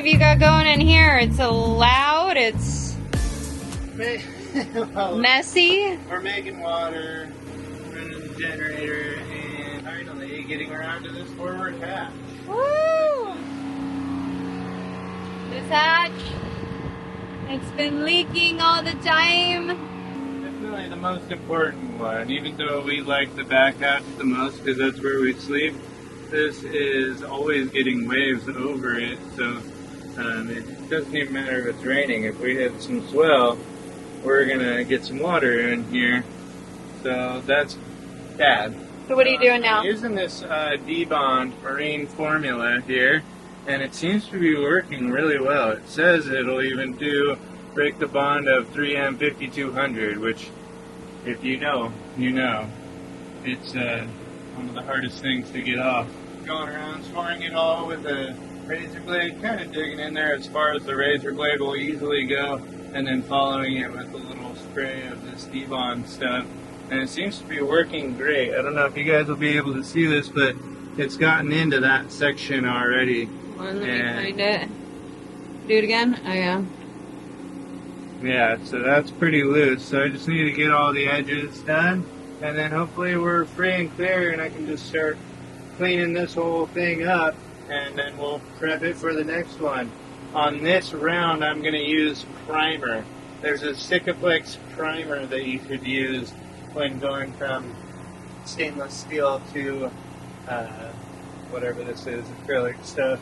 have you got going in here? It's loud, it's well, messy. We're making water, running the generator, and finally getting around to this forward hatch. Woo! This hatch, it's been leaking all the time. Definitely the most important one, even though we like the back hatch the most because that's where we sleep. This is always getting waves over it, so it doesn't even matter if it's raining. If we hit some swell, we're gonna get some water in here, so that's bad. So what are you doing now? I'm using this D-Bond marine formula here, and it seems to be working really well. It says it'll even break the bond of 3M 5200, which, if you know, you know. It's one of the hardest things to get off. Going around scoring it all with a razor blade, kind of digging in there as far as the razor blade will easily go, and then following it with a little spray of this D-Bond stuff. And it seems to be working great. I don't know if you guys will be able to see this, but it's gotten into that section already. Let me find it. Do it again? Oh yeah. Yeah, so that's pretty loose. So I just need to get all the edges done, and then hopefully we're free and clear, and I can just start cleaning this whole thing up, and then we'll prep it for the next one. On this round, I'm going to use primer. There's a Sikaflex primer that you could use when going from stainless steel to whatever this is, acrylic stuff,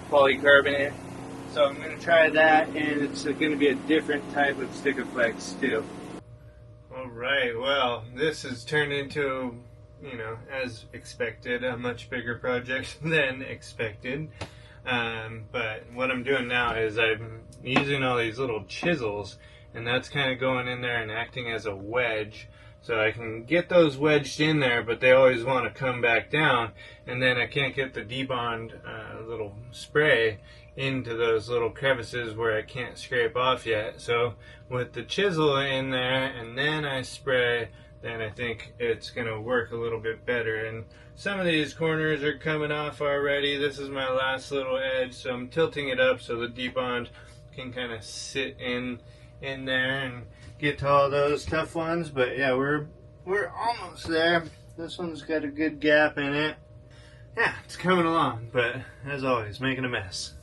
polycarbonate. So I'm going to try that, and it's going to be a different type of Sikaflex too. Alright, well, this has turned into, you know, as expected, a much bigger project than expected. But what I'm doing now is I'm using all these little chisels, and that's kind of going in there and acting as a wedge. So I can get those wedged in there, but they always want to come back down, and then I can't get the D-Bond little spray into those little crevices where I can't scrape off yet. So with the chisel in there and then I spray, then I think it's going to work a little bit better. And some of these corners are coming off already. This is my last little edge, so I'm tilting it up so the D-Bond can kind of sit in there and get to all those tough ones. But yeah, we're almost there. This one's got a good gap in it. Yeah, it's coming along, but as always, making a mess.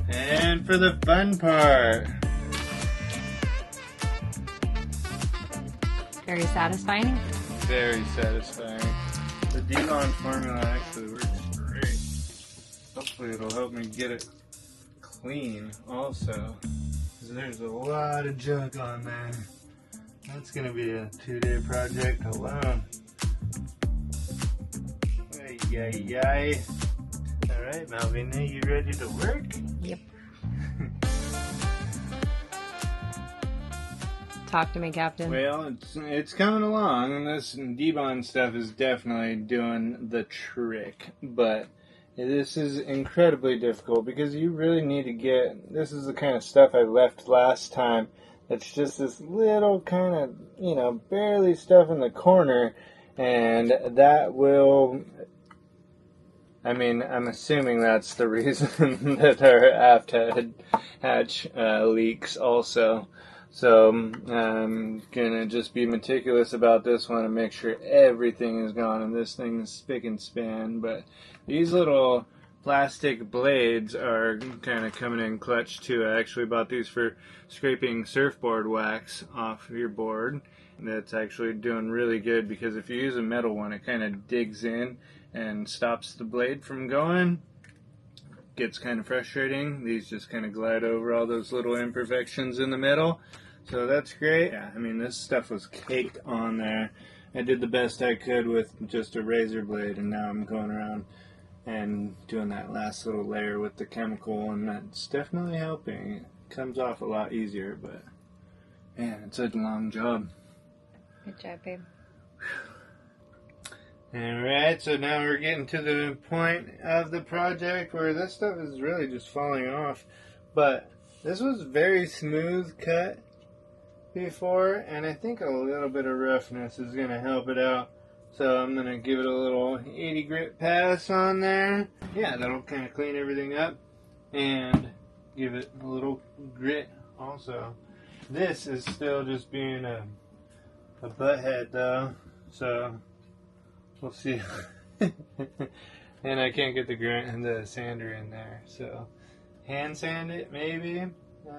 And for the fun part. Very satisfying. Very satisfying. The D-Bond formula actually works great. Hopefully it'll help me get it clean also. Because there's a lot of junk on there. That's going to be a 2-day project alone. Ay. Alright, Malvina, you ready to work? Yep. Talk to me, Captain. Well, it's coming along, and this D-Bond stuff is definitely doing the trick, but this is incredibly difficult because you really need to get, this is the kind of stuff I left last time. It's just this little kind of, you know, barely stuff in the corner, and that will, I mean, I'm assuming that's the reason that our aft hatch leaks also. So I'm gonna just be meticulous about this one and make sure everything is gone, and this thing is spick and span. But these little plastic blades are kind of coming in clutch too. I actually bought these for scraping surfboard wax off your board. That's actually doing really good because if you use a metal one, it kind of digs in and stops the blade from going. Gets kind of frustrating. These just kind of glide over all those little imperfections in the middle. So that's great. Yeah, I mean, this stuff was caked on there. I did the best I could with just a razor blade, and now I'm going around and doing that last little layer with the chemical, and that's definitely helping. It comes off a lot easier, but man, it's a long job. Good job, babe. Alright, so now we're getting to the point of the project where this stuff is really just falling off, but This was very smooth cut before, and I think a little bit of roughness is going to help it out. So I'm going to give it a little 80 grit pass on there. Yeah, that'll kind of clean everything up and give it a little grit also. This is still just being a butthead though, so we'll see. And I can't get the sander in there, so hand sand it maybe, and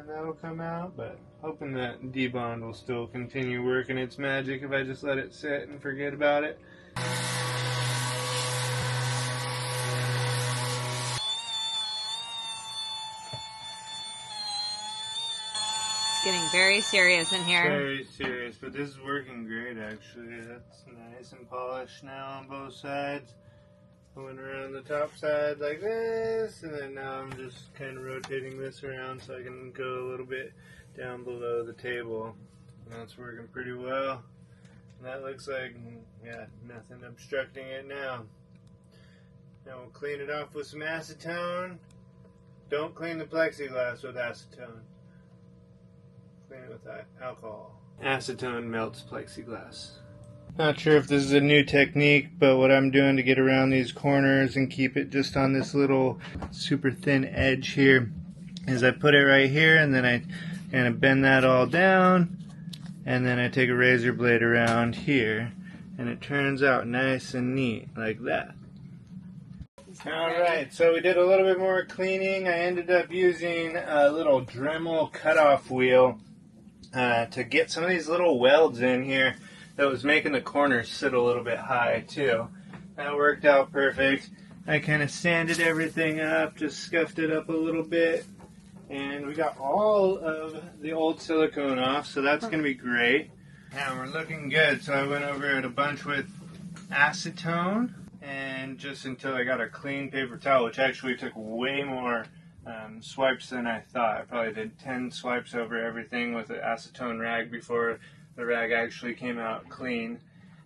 that'll come out, but hoping that debond will still continue working its magic if I just let it sit and forget about it. It's getting very serious in here. Very serious, but this is working great actually. That's nice and polished now on both sides. I went around the top side like this, and then now I'm just kind of rotating this around so I can go a little bit down below the table. And that's working pretty well. And that looks like, yeah, nothing obstructing it now. Now we'll clean it off with some acetone. Don't clean the plexiglass with acetone. Clean it with alcohol. Acetone melts plexiglass. Not sure if this is a new technique, but what I'm doing to get around these corners and keep it just on this little super thin edge here is I put it right here, and then I kind of bend that all down, and then I take a razor blade around here, and it turns out nice and neat like that. Alright, so we did a little bit more cleaning. I ended up using a little Dremel cutoff wheel to get some of these little welds in here that was making the corners sit a little bit high too. That worked out perfect. I kind of sanded everything up, just scuffed it up a little bit, and we got all of the old silicone off, so that's going to be great. Now we're looking good, so I went over it a bunch with acetone, and just until I got a clean paper towel, which actually took way more swipes than I thought. I probably did 10 swipes over everything with an acetone rag before the rag actually came out clean.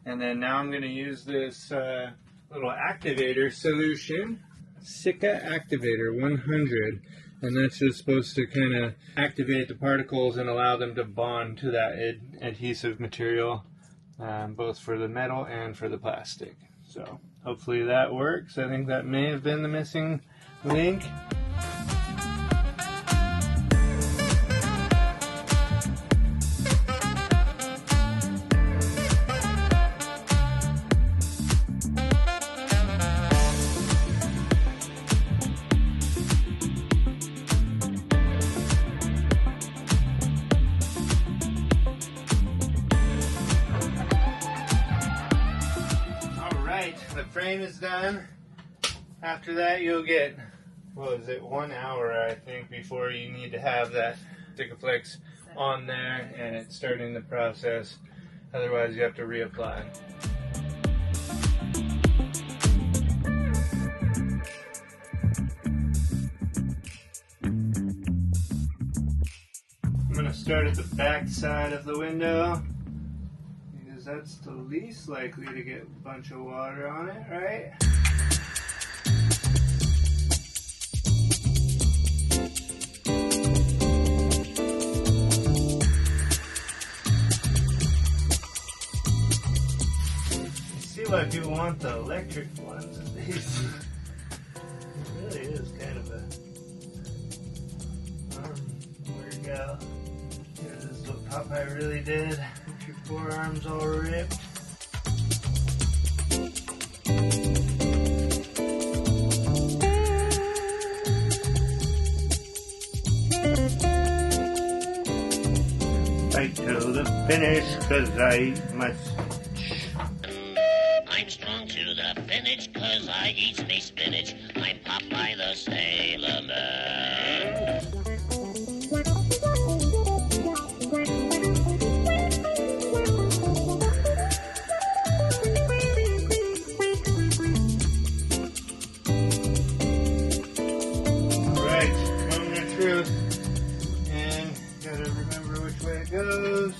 And then now I'm going to use this little activator solution, Sika Activator 100, and that's just supposed to kind of activate the particles and allow them to bond to that adhesive material, both for the metal and for the plastic. So hopefully that works. I think that may have been the missing link. The frame is done. After that you'll get, what is it, 1 hour I think before you need to have that Sikaflex on there and it's starting the process. Otherwise you have to reapply. I'm going to start at the back side of the window, because that's the least likely to get a bunch of water on it, right? You see why people want the electric ones of these. It really is kind of a workout. This is what Popeye really did. Your forearms all ripped. Fight till the finish, 'cause I must. I'm strong to the finish, 'cause I eat me spinach. I'm Popeye the Sailor Man. And gotta remember which way it goes.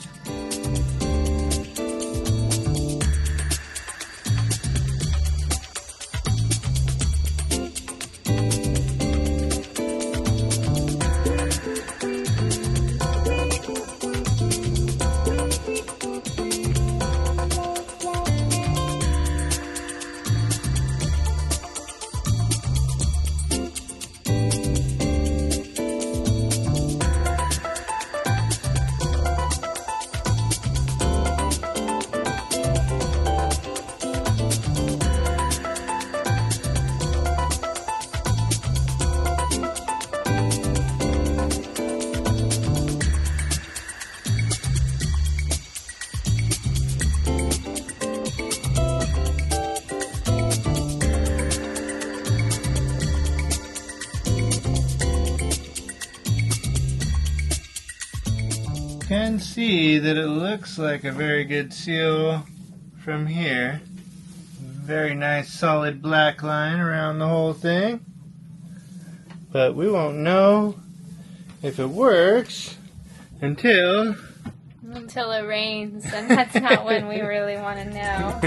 can see that it looks like a very good seal from here. Very nice solid black line around the whole thing. But we won't know if it works until it rains, and that's not when we really want to know.